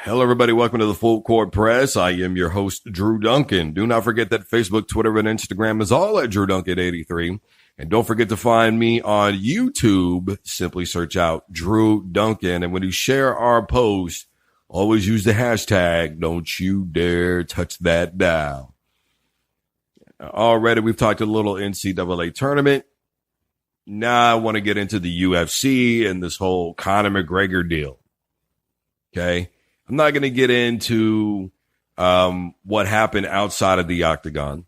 Hello, everybody. Welcome to the Full Court Press. I am your host, Drew Duncan. Do not forget that Facebook, Twitter, and Instagram is all at Drew Duncan83. And don't forget to find me on YouTube. Simply search out Drew Duncan. And when you share our post, always use the hashtag, don't you dare touch that dial. Already, we've talked a little NCAA tournament. Now I want to get into the UFC and this whole Conor McGregor deal. Okay. I'm not going to get into what happened outside of the Octagon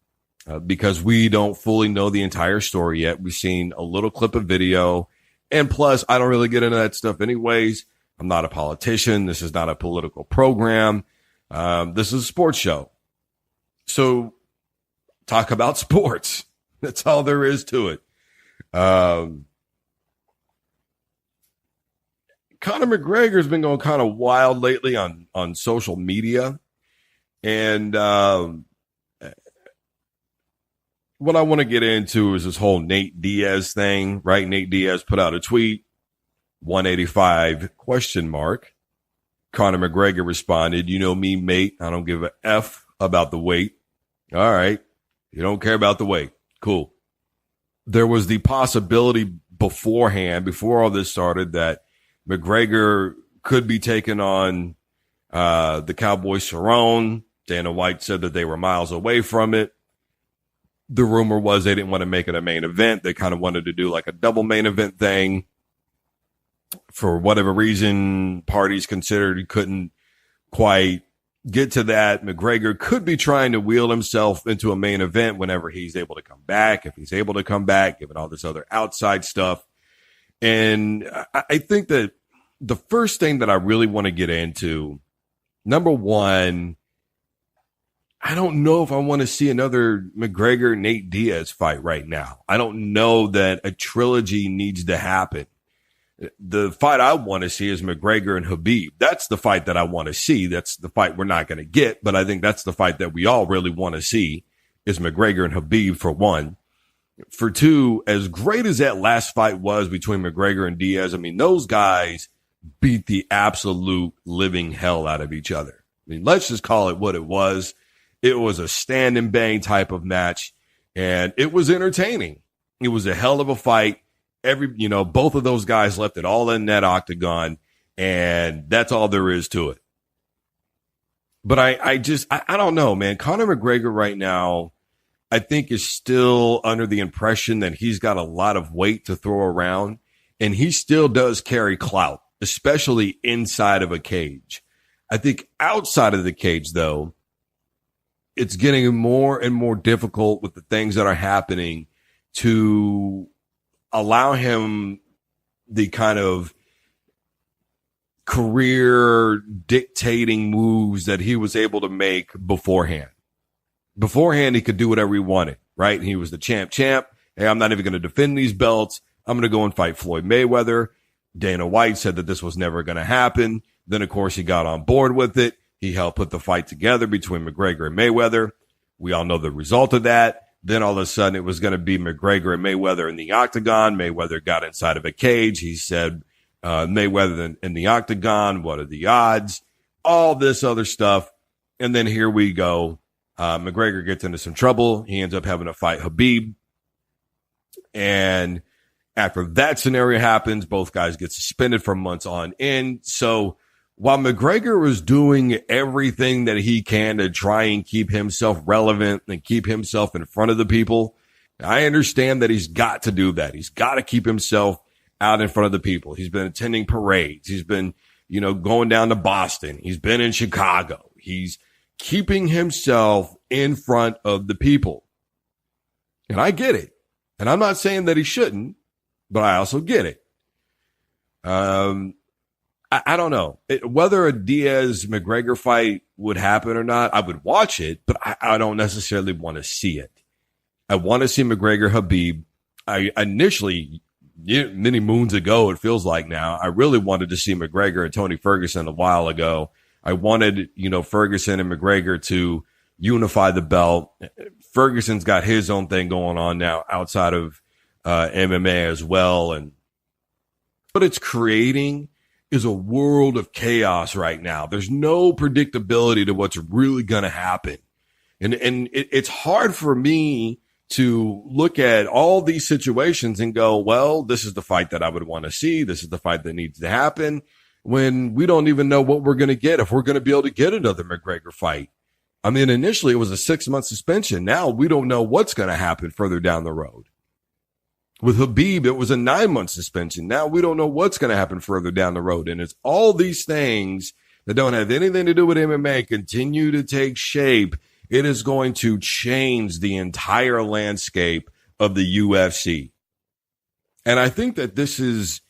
because we don't fully know the entire story yet. We've seen a little clip of video. And plus, I don't really get into that stuff anyways. I'm not a politician. This is not a political program. This is a sports show. So talk about sports. That's all there is to it. Conor McGregor has been going kind of wild lately on social media. And what I want to get into is this whole Nate Diaz thing, right? Nate Diaz put out a tweet, 185 question mark. Conor McGregor responded, "You know me, mate. I don't give a F about the weight." All right. You don't care about the weight. Cool. There was the possibility beforehand, before all this started, that McGregor could be taking on the Cowboy Cerrone. Dana White said that they were miles away from it. The rumor was they didn't want to make it a main event. They kind of wanted to do like a double main event thing. For whatever reason, parties considered he couldn't quite get to that. McGregor could be trying to wheel himself into a main event whenever he's able to come back, if he's able to come back, given all this other outside stuff. And I think that the first thing that I really want to get into, number one, I don't know if I want to see another McGregor Nate Diaz fight right now. I don't know that a trilogy needs to happen. The fight I want to see is McGregor and Khabib. That's the fight that I want to see. That's the fight we're not going to get, but I think that's the fight that we all really want to see is McGregor and Khabib, for one. For two, as great as that last fight was between McGregor and Diaz, I mean, those guys beat the absolute living hell out of each other. I mean, let's just call it what it was. It was a stand and bang type of match, and it was entertaining. It was a hell of a fight. Both of those guys left it all in that octagon, and that's all there is to it. But I don't know, man. Conor McGregor right now, I think, is still under the impression that he's got a lot of weight to throw around, and he still does carry clout, especially inside of a cage. I think outside of the cage, though, it's getting more and more difficult with the things that are happening to allow him the kind of career dictating moves that he was able to make beforehand. Beforehand, he could do whatever he wanted, right? He was the champ. Hey, I'm not even going to defend these belts. I'm going to go and fight Floyd Mayweather. Dana White said that this was never going to happen. Then, of course, he got on board with it. He helped put the fight together between McGregor and Mayweather. We all know the result of that. Then all of a sudden it was going to be McGregor and Mayweather in the octagon. Mayweather got inside of a cage. He said, Mayweather in the octagon. What are the odds? All this other stuff. And then here we go. McGregor gets into some trouble. He ends up having to fight Khabib. And after that scenario happens, both guys get suspended for months on end. So while McGregor was doing everything that he can to try and keep himself relevant and keep himself in front of the people, I understand that he's got to do that. He's got to keep himself out in front of the people. He's been attending parades. He's been, going down to Boston. He's been in Chicago. He's keeping himself in front of the people. And I get it. And I'm not saying that he shouldn't, but I also get it. I don't know whether a Diaz-McGregor fight would happen or not. I would watch it, but I don't necessarily want to see it. I want to see McGregor-Khabib. I initially, many moons ago, it feels like now, I really wanted to see McGregor and Tony Ferguson a while ago. I wanted, Ferguson and McGregor to unify the belt. Ferguson's got his own thing going on now outside of MMA as well. But it's creating is a world of chaos right now. There's no predictability to what's really going to happen. And it's hard for me to look at all these situations and go, well, this is the fight that I would want to see. This is the fight that needs to happen, when we don't even know what we're going to get, if we're going to be able to get another McGregor fight. I mean, initially it was a 6-month suspension. Now we don't know what's going to happen further down the road. With Habib, it was a 9-month suspension. Now we don't know what's going to happen further down the road. And it's all these things that don't have anything to do with MMA continue to take shape. It is going to change the entire landscape of the UFC. And I think that this is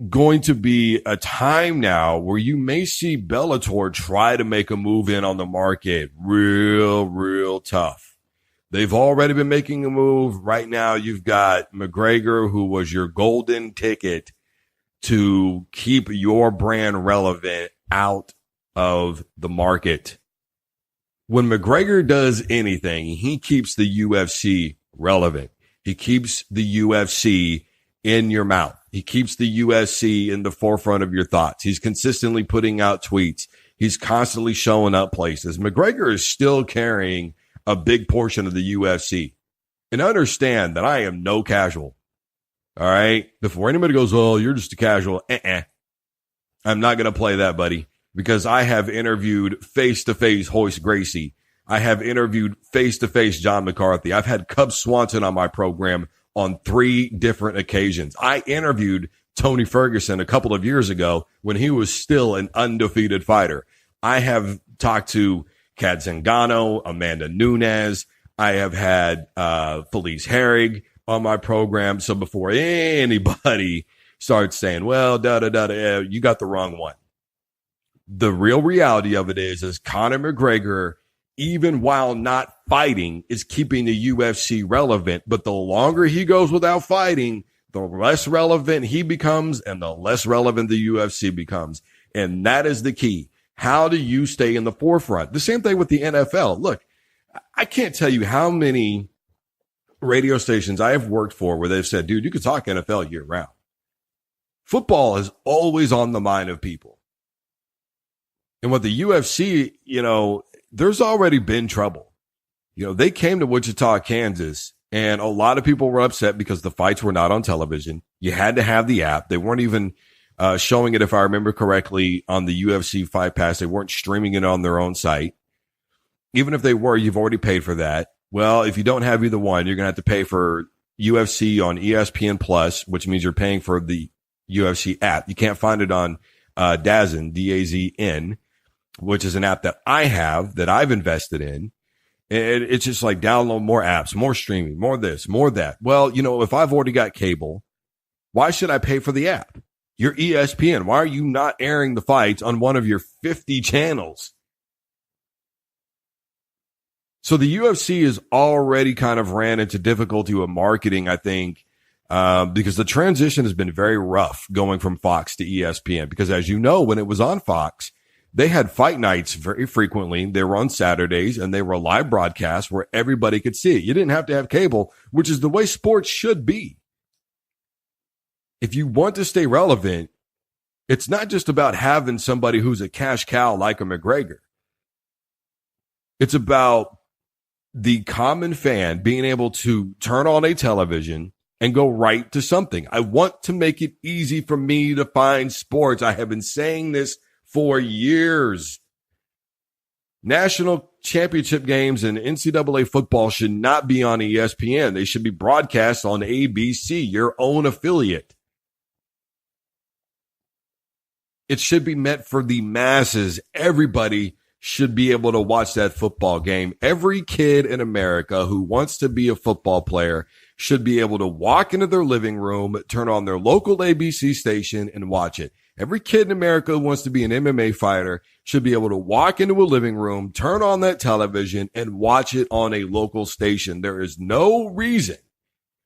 going to be a time now where you may see Bellator try to make a move in on the market real tough. They've already been making a move. Right now, you've got McGregor, who was your golden ticket to keep your brand relevant, out of the market. When McGregor does anything, he keeps the UFC relevant. He keeps the UFC in your mouth. He keeps the UFC in the forefront of your thoughts. He's consistently putting out tweets. He's constantly showing up places. McGregor is still carrying a big portion of the UFC. And understand that I am no casual. All right? Before anybody goes, oh, you're just a casual. I'm not going to play that, buddy. Because I have interviewed face-to-face Royce Gracie. I have interviewed face-to-face John McCarthy. I've had Cub Swanson on my program on 3 different occasions. I interviewed Tony Ferguson a couple of years ago when he was still an undefeated fighter. I have talked to Kat Zingano, Amanda Nunes. I have had Felice Herrig on my program. So before anybody starts saying, well, you got the wrong one. The real reality of it is Conor McGregor, even while not fighting, is keeping the UFC relevant. But the longer he goes without fighting, the less relevant he becomes and the less relevant the UFC becomes. And that is the key. How do you stay in the forefront? The same thing with the NFL. Look, I can't tell you how many radio stations I have worked for where they've said, dude, you could talk NFL year round. Football is always on the mind of people. And with the UFC, there's already been trouble. They came to Wichita, Kansas, and a lot of people were upset because the fights were not on television. You had to have the app. They weren't even showing it, if I remember correctly, on the UFC Fight Pass. They weren't streaming it on their own site. Even if they were, you've already paid for that. Well, if you don't have either one, you're going to have to pay for UFC on ESPN Plus, which means you're paying for the UFC app. You can't find it on DAZN, D-A-Z-N, which is an app that I have, that I've invested in. And it's just like download more apps, more streaming, more this, more that. Well, if I've already got cable, why should I pay for the app? You're ESPN. Why are you not airing the fights on one of your 50 channels? So the UFC is already kind of ran into difficulty with marketing, I think, because the transition has been very rough going from Fox to ESPN. Because as you know, when it was on Fox, they had fight nights very frequently. They were on Saturdays and they were live broadcasts where everybody could see it. You didn't have to have cable, which is the way sports should be. If you want to stay relevant, it's not just about having somebody who's a cash cow like a McGregor. It's about the common fan being able to turn on a television and go right to something. I want to make it easy for me to find sports. I have been saying this for years. National championship games and NCAA football should not be on ESPN. They should be broadcast on ABC, your own affiliate. It should be meant for the masses. Everybody should be able to watch that football game. Every kid in America who wants to be a football player should be able to walk into their living room, turn on their local ABC station and watch it. Every kid in America who wants to be an MMA fighter should be able to walk into a living room, turn on that television and watch it on a local station. There is no reason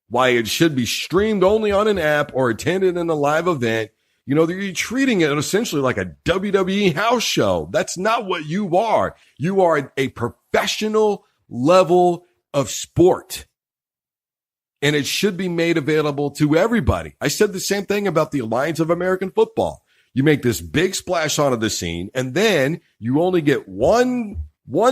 why it should be streamed only on an app or attended in a live event. You're treating it essentially like a WWE house show. That's not what you are. You are a professional level of sport. And it should be made available to everybody. I said the same thing about the Alliance of American Football. You make this big splash onto the scene, and then you only get one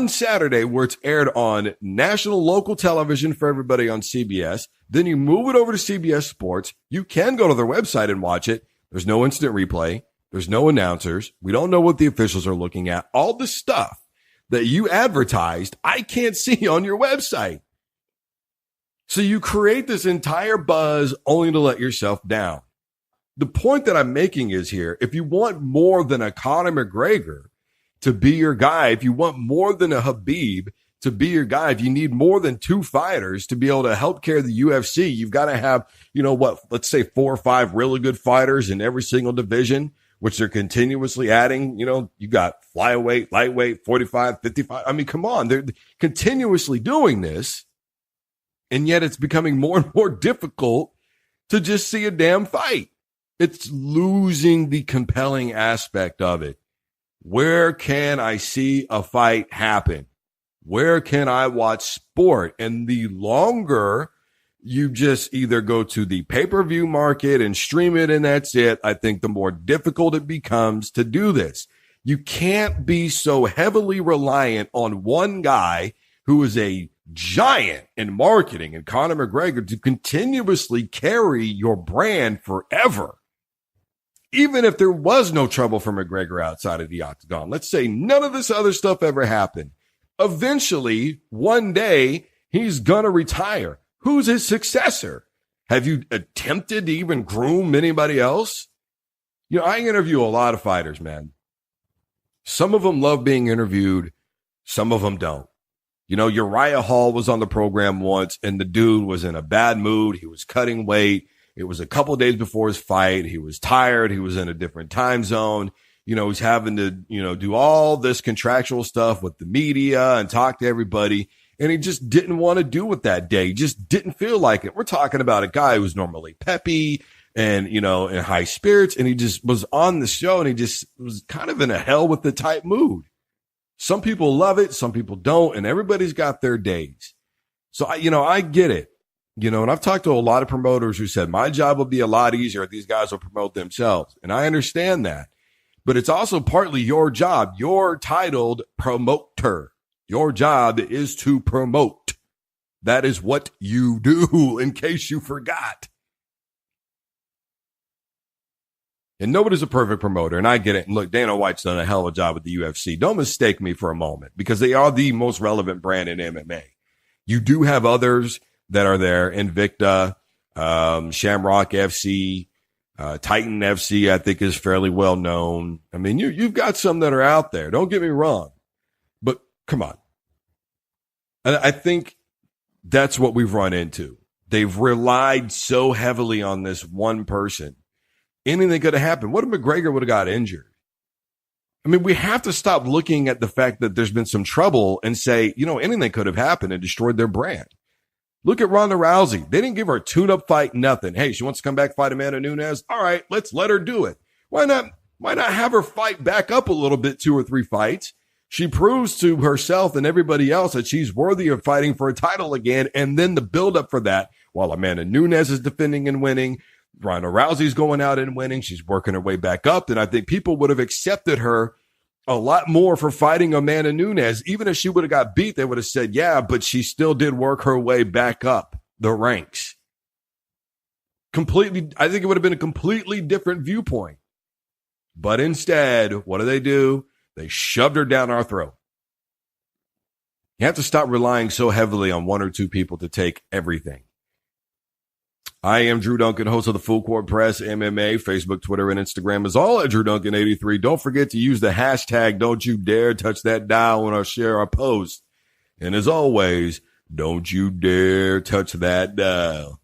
Saturday where it's aired on national local television for everybody on CBS. Then you move it over to CBS Sports. You can go to their website and watch it. There's no instant replay. There's no announcers. We don't know what the officials are looking at. All the stuff that you advertised, I can't see on your website. So you create this entire buzz only to let yourself down. The point that I'm making is here, if you want more than a Conor McGregor to be your guy, if you want more than a Habib to be your guy, if you need more than two fighters to be able to help carry the UFC, you've got to have, let's say 4 or 5 really good fighters in every single division, which they're continuously adding. You got flyweight, lightweight, 45, 55. I mean, come on, they're continuously doing this. And yet it's becoming more and more difficult to just see a damn fight. It's losing the compelling aspect of it. Where can I see a fight happen? Where can I watch sport? And the longer you just either go to the pay-per-view market and stream it and that's it, I think the more difficult it becomes to do this. You can't be so heavily reliant on one guy who is a giant in marketing and Conor McGregor to continuously carry your brand forever. Even if there was no trouble for McGregor outside of the octagon, let's say none of this other stuff ever happened. Eventually, one day, he's going to retire. Who's his successor? Have you attempted to even groom anybody else? I interview a lot of fighters, man. Some of them love being interviewed. Some of them don't. Uriah Hall was on the program once, and the dude was in a bad mood. He was cutting weight. It was a couple of days before his fight. He was tired. He was in a different time zone. He's having to, do all this contractual stuff with the media and talk to everybody. And he just didn't want to do it that day. He just didn't feel like it. We're talking about a guy who's normally peppy and, in high spirits. And he just was on the show and he just was kind of in a hell with the type mood. Some people love it. Some people don't. And everybody's got their days. So, I get it. And I've talked to a lot of promoters who said, my job will be a lot easier if these guys will promote themselves. And I understand that. But it's also partly your job. You're titled promoter. Your job is to promote. That is what you do, in case you forgot. And nobody's a perfect promoter, and I get it. And look, Dana White's done a hell of a job with the UFC. Don't mistake me for a moment, because they are the most relevant brand in MMA. You do have others that are there, Invicta, Shamrock FC, Titan FC, I think is fairly well known. I mean, you've got some that are out there. Don't get me wrong, but come on. And I think that's what we've run into. They've relied so heavily on this one person. Anything could have happened. What if McGregor would have got injured? I mean, we have to stop looking at the fact that there's been some trouble and say, anything could have happened and destroyed their brand. Look at Ronda Rousey. They didn't give her a tune-up fight, nothing. Hey, she wants to come back, fight Amanda Nunes. All right, let's let her do it. Why not have her fight back up a little bit, 2 or 3 fights? She proves to herself and everybody else that she's worthy of fighting for a title again. And then the build-up for that, while Amanda Nunes is defending and winning, Ronda Rousey's going out and winning. She's working her way back up. And I think people would have accepted her a lot more for fighting Amanda Nunes. Even if she would have got beat, they would have said, yeah, but she still did work her way back up the ranks. Completely, I think it would have been a completely different viewpoint. But instead, what do? They shoved her down our throat. You have to stop relying so heavily on 1 or 2 people to take everything. I am Drew Duncan, host of the Full Court Press MMA. Facebook, Twitter, and Instagram is all at Drew Duncan 83. Don't forget to use the hashtag Don't You Dare Touch That Dial when I share our post. And as always, don't you dare touch that dial.